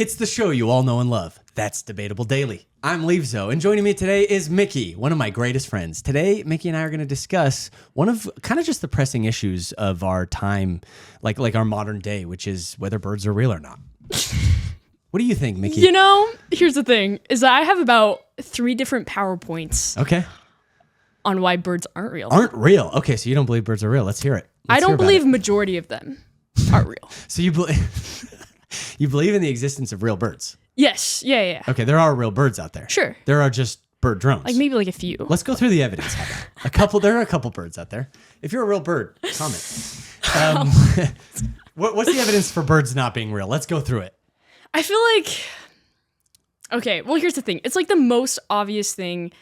It's the show you all know and love. That's Debatable Daily. I'm Leavezo, and joining me today is Mickey, one of my greatest friends. Today, Mickey and I are going to discuss one of kind of just the pressing issues of our time, like our modern day, which is whether birds are real or not. What do you think, Mickey? You know, here's the thing, is I have about 3 different PowerPoints Okay. on why birds aren't real. Aren't real. Okay, so you don't believe birds are real. Let's hear it. I Let's hear don't about believe it. majority of them are real. So you you believe in the existence of real birds? Yes, yeah. Okay, there are real birds out there. Sure. There are just bird drones. Like maybe like a few. Let's go through the evidence. How about? There are a couple birds out there. If you're a real bird, comment. What's the evidence for birds not being real? Let's go through it. I feel like, okay, well, here's the thing. It's like the most obvious thing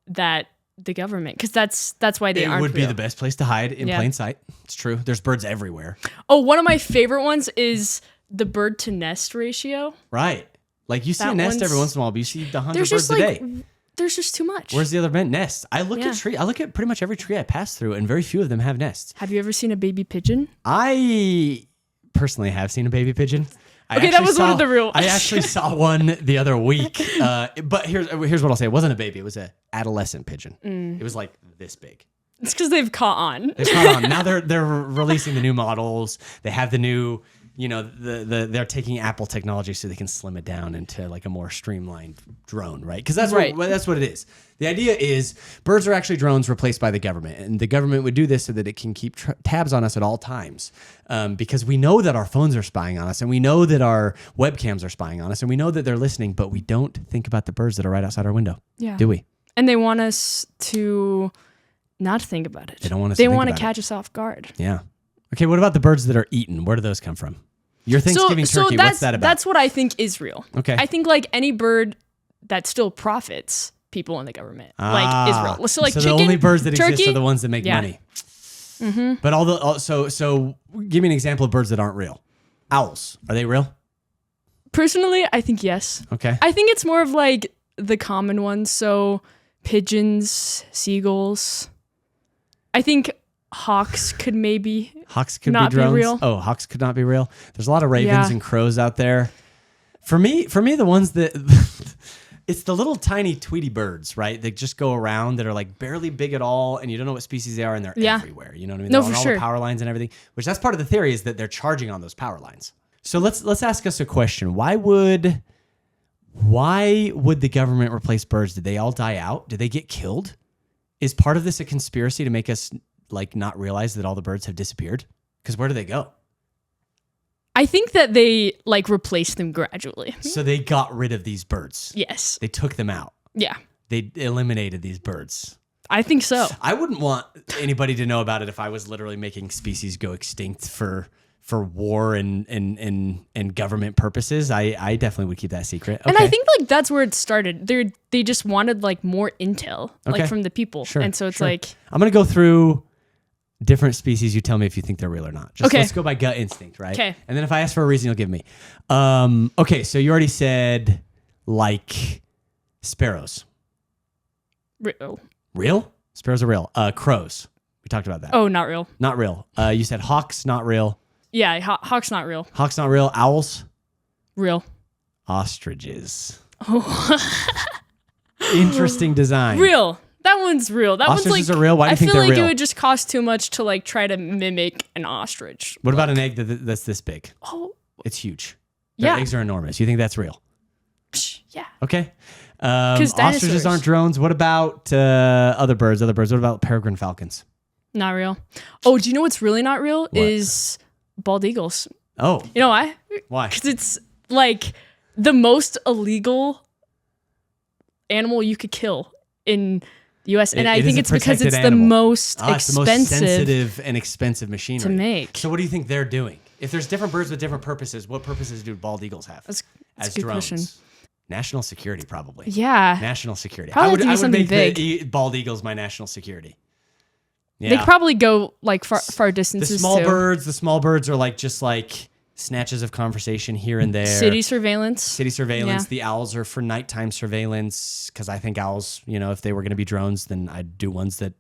that the government, because that's why they aren't It would be real. the best place to hide in plain sight. It's true. There's birds everywhere. Oh, one of my favorite ones is the bird to nest ratio. Right. Like you see That a nest one's- every once in a while, but you see 100 There's birds just a like, day. there's just too much. Where's the other nest? I look Yeah. at I look at pretty much every tree I pass through, and very few of them have nests. Have you ever seen a baby pigeon? I personally have seen a baby pigeon. Okay, that was one of the real- I actually saw one the other week. But here's what I'll say. It wasn't a baby. It was an adolescent pigeon. It was like this big. It's because they've caught on. They've caught on. Now they're releasing the new models. They have the new, they're taking Apple technology so they can slim it down into like a more streamlined drone, right? Because that's Right. that's what it is. The idea is birds are actually drones replaced by the government, and the government would do this so that it can keep tabs on us at all times, because we know that our phones are spying on us, and we know that our webcams are spying on us, and we know that they're listening, but we don't think about the birds that are right outside our window. Yeah. Do we? And they want us to not think about it. They don't want us They to think want to about catch us off guard. Yeah. Okay. What about the birds that are eaten? Where do those come from? Your Thanksgiving turkey. that's, What's that about? That's what I think is real. Okay. I think like any bird that still profits people in the government, like is real. So like so chicken, the only birds that turkey, exist are the ones that make yeah. money. Mm-hmm. But so give me an example of birds that aren't real. Owls, are they real? Personally, I think yes. Okay. I think it's more of like the common ones. So pigeons, seagulls. I think hawks could maybe. Hawks could not be drones. be real. Oh, hawks could not be real. There's a lot of ravens Yeah. and crows out there. For me, the ones that it's the little tiny Tweety birds, right? That just go around that are like barely big at all, and you don't know what species they are, and they're Yeah. everywhere. You know what I mean? No, They're on for all sure. the power lines and everything. Which that's part of the theory is that they're charging on those power lines. So let's ask us a question. Why would the government replace birds? Did they all die out? Did they get killed? Is part of this a conspiracy to make us like not realize that all the birds have disappeared? Because where do they go? I think that they like replace them gradually. So they got rid of these birds. Yes. They took them out. Yeah. They eliminated these birds. I think so. I wouldn't want anybody to know about it if I was literally making species go extinct for war and government purposes. I definitely would keep that secret. Okay. And I think like that's where it started. They just wanted like more intel Okay. like from the people. Sure, And so it's sure. like I'm going to go through different species. You tell me if you think they're real or not. Just Okay. let's go by gut instinct, right? Okay. And then if I ask for a reason, you'll give me. Okay, so you already said like sparrows. real. Real? Sparrows are real. Crows. We talked about that. Oh, not real. Not real. You said hawks, not real. Yeah, hawk's not real. Hawks, not real. Owls, Real. ostriches. Oh. Interesting design. Real. That one's real. That Ostriches one's like are real? Why do you think I feel they're like real? it would just cost too much to like try to mimic an ostrich. What about an egg that's this big? Oh, It's huge. Their yeah. eggs are enormous. You think that's real? Yeah. Okay. 'Cause Ostriches dinosaurs. aren't drones. What about other birds? What about peregrine falcons? Not real. Oh, do you know what's really not real? What? Is bald eagles. Oh, You know why? why? Because it's like the most illegal animal you could kill in the U.S. And It I is think a it's because protected it's animal. the most It's the most expensive sensitive and expensive machinery to make. So what do you think they're doing? If there's different birds with different purposes, what purposes do bald eagles have That's as a good drones? question. National security, probably. Yeah. National security. Probably I would, have to be I would something make big. the bald eagles my national security. Yeah. They probably go like far distances the small too. birds are like just like snatches of conversation here and there. City surveillance. City surveillance. Yeah. The owls are for nighttime surveillance because I think owls, if they were going to be drones, then I'd do ones that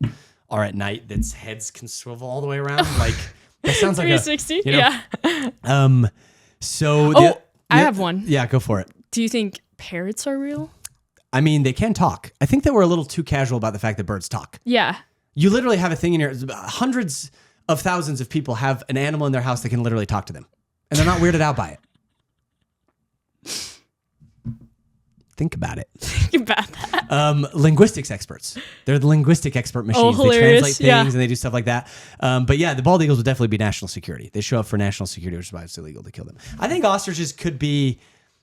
are at night that's heads can swivel all the way around. Like that sounds like 360. you know, Yeah. So Oh, I have one. Yeah, go for it. Do you think parrots are real? I mean, they can talk. I think that we're a little too casual about the fact that birds talk. Yeah. You literally have a thing in your hundreds of thousands of people have an animal in their house that can literally talk to them, and they're not weirded out by it. Think about it. Think about that. Linguistics experts. They're the linguistic expert machines. They hilarious. translate things and they do stuff like that. But yeah, the bald eagles would definitely be national security. They show up for national security, which is why it's illegal to kill them. I think ostriches could be.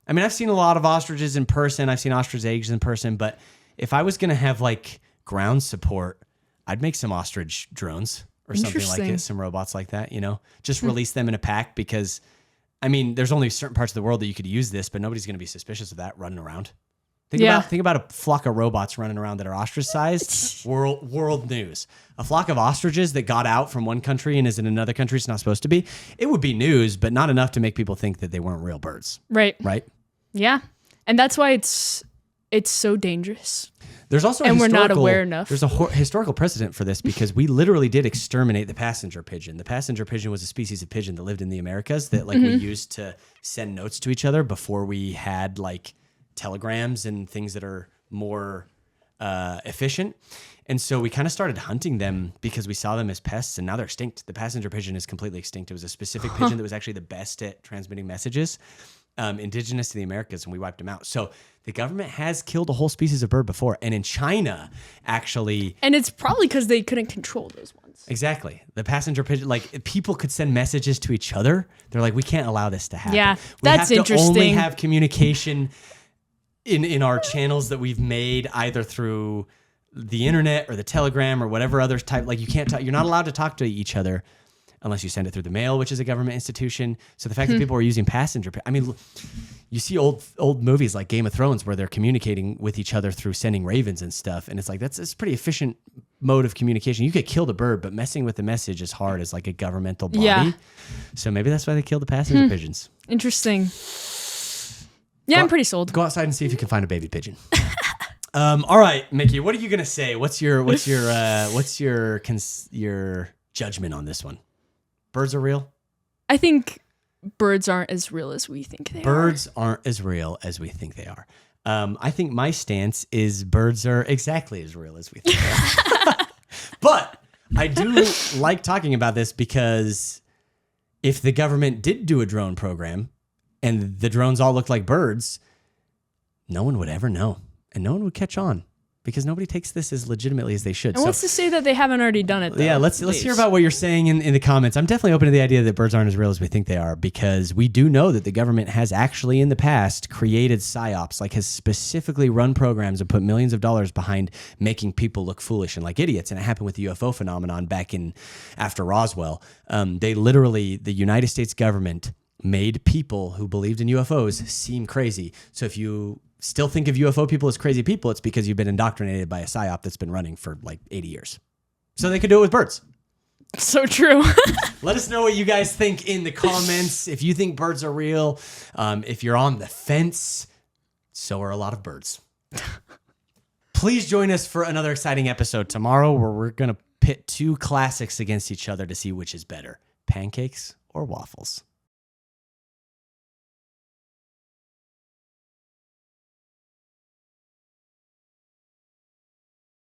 I mean, I've seen a lot of ostriches in person. I've seen ostrich eggs in person. But if I was going to have like ground support, I'd make some ostrich drones or something like it. Some robots like that, just release them in a pack because, I mean, there's only certain parts of the world that you could use this, but nobody's going to be suspicious of that running around. Think about a flock of robots running around that are ostrich-sized. World news. A flock of ostriches that got out from one country and is in another country it's not supposed to be. It would be news, but not enough to make people think that they weren't real birds. Right. Right? Yeah. And that's why it's so dangerous. There's also we're not aware enough. There's a historical precedent for this because we literally did exterminate the passenger pigeon. The passenger pigeon was a species of pigeon that lived in the Americas that we used to send notes to each other before we had telegrams and things that are more efficient. And so we kind of started hunting them because we saw them as pests, and now they're extinct. The passenger pigeon is completely extinct. It was a specific pigeon that was actually the best at transmitting messages, indigenous to the Americas, and we wiped them out. So the government has killed a whole species of bird before. And in China, actually... And it's probably because they couldn't control those ones. Exactly. The passenger pigeon, people could send messages to each other. They're like, we can't allow this to happen. Yeah, We that's have to interesting. only have communication in our channels that we've made either through the internet or the telegram or whatever other type. You can't talk. You're not allowed to talk to each other unless you send it through the mail, which is a government institution. So the fact that people are using passenger, I mean, you see old movies like Game of Thrones where they're communicating with each other through sending ravens and stuff. And it's it's a pretty efficient mode of communication. You could kill the bird, but messing with the message is hard as a governmental body. Yeah. So maybe that's why they kill the passenger pigeons. Interesting. Yeah, I'm pretty sold. Go outside and see if you can find a baby pigeon. All right, Mickey, what are you gonna say? What's your judgment on this one? Birds are real? I think birds aren't as real as we think they are. Birds aren't as real as we think they are. I think my stance is birds are exactly as real as we think they are. But I do like talking about this because if the government did do a drone program and the drones all looked like birds, no one would ever know. And no one would catch on because nobody takes this as legitimately as they should. And what's to say that they haven't already done it, though? Yeah, let's hear about what you're saying in the comments. I'm definitely open to the idea that birds aren't as real as we think they are because we do know that the government has actually in the past created psyops, has specifically run programs and put millions of dollars behind making people look foolish and like idiots. And it happened with the UFO phenomenon back after Roswell. The United States government made people who believed in UFOs seem crazy. So if you still think of UFO people as crazy people, it's because you've been indoctrinated by a psyop that's been running for 80 years. So they could do it with birds. So true. Let us know what you guys think in the comments. If you think birds are real, if you're on the fence, so are a lot of birds. Please join us for another exciting episode tomorrow where we're going to pit two classics against each other to see which is better, pancakes or waffles.